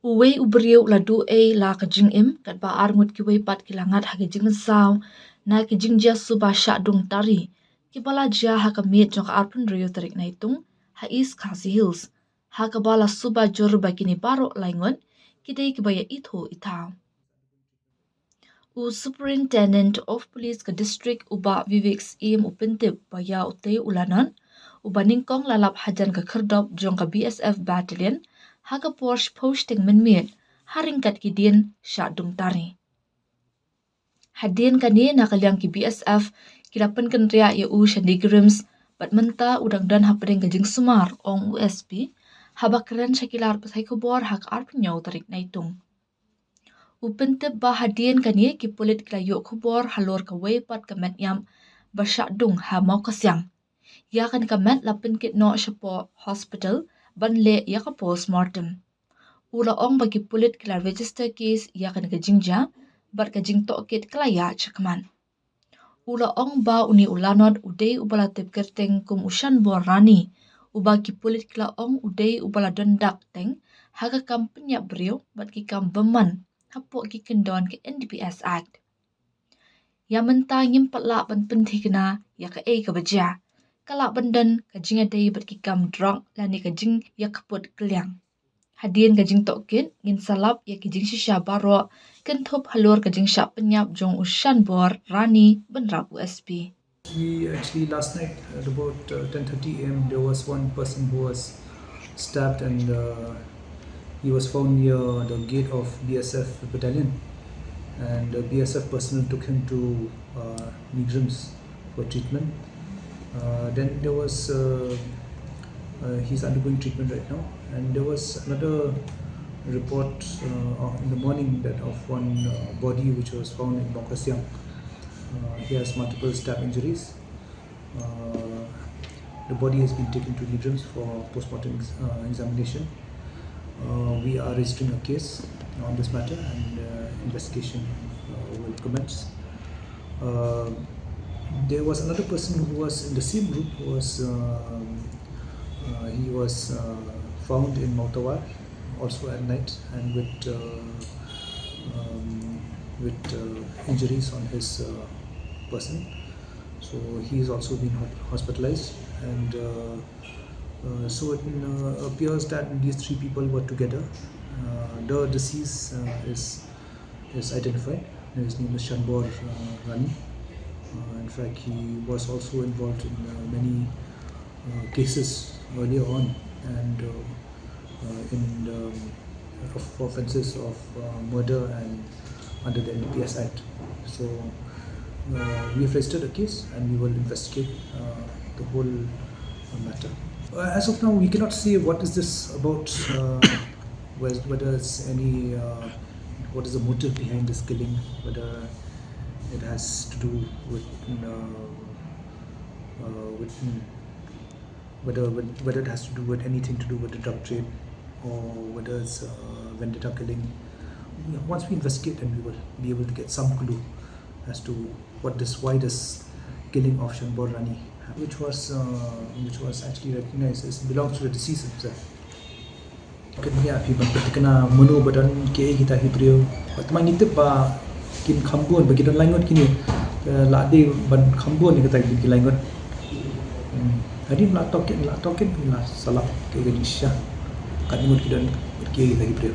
uwei ubriu ladu la kajing im kat ba arngut ki wei pat kilangat ha kajing mynsaw na ki jingjia suba shah dung tari ki bala ja ha ka mit jok arpun rio tarik na itung ha East Khasi Hills ha ka bala suba jor ba kini baro laingon ki dei ki baya itho itaw u Superintendent of Police ka district uba Vivek im upintip baya utay ulanan ubaning kong lalap hajan ka kherdop jong ka BSF battalion haga Porsche posting menmiet haringkat kidin syadung tari. Hadin kani nakalyang ki BSF kilapan kenria ya u shandigrims bat menta udang dan hapring kajing sumar ong USP habakren syakilar pasai kubor hak arpnyau tarik naitung. Upentip ba hadin kani ki pulit kilayo kubor halor ka weipat kamet yam basyadung ha mau kasyang. Ya kan kamet lapin kit no syapo hospital ban le ya ka postmortem. Ula ong bagi pulit kila register case ya kan ka jingjia bat ka jing tokit kelaya cakman. Ula ong ba uni ulanod udai ubala tip kerteng kum ushan borani uba ki pulit kila ong udai ubala dondak teng haga kampanya brio bat ki kam beman hapo ki kendon ke NDPS Act. Ya menta nyimpat la ban penthi kena ya ka ka baja. Kala bandan ka jinga dei bat ki kam drunk lani ka jing ya kaput kelyang. Hadin ka jing tokin ngin salap ya ki jing shisha baro kenthop halor ka jing syak penyap jong ushan bor rani benrap USP. We actually last night at about 10:30 a.m. there was one person who was stabbed and he was found near the gate of BSF battalion, and BSF personnel took him to Meghalaya for treatment. Then there was he's undergoing treatment right now, and there was another report in the morning that of one body which was found in Bangkasyang. He has multiple stab injuries. The body has been taken to Meghalaya for postmortem examination. We are registering a case on this matter, and investigation will commence. There was another person who was in the same group who was he was found in Mautawar also at night and with injuries on his person. So he is also been hospitalized, and so it appears that these three people were together. The deceased is identified. His name is Shanbor Rani. In fact, he was also involved in many cases earlier on, and in offences of murder and under the NDPS Act. So we have registered a case and we will investigate the whole matter. As of now, we cannot say what is this about, whether it's any, what is the motive behind this killing, whether it has to do with whether it has to do with anything to do with the drug trade, or whether it's vendetta killing. Once we investigate, then we will be able to get some clue as to why this killing of Shanbor Rani, which was actually recognized as belongs to the deceased himself. Kenya piban kena menu badan ke kita hibrio teman kita ba kin khambon bagi dan langot kini la de ban khambon ni kata bagi langot hari la token la salap ke gadisha kan mut kidan ke kita hibrio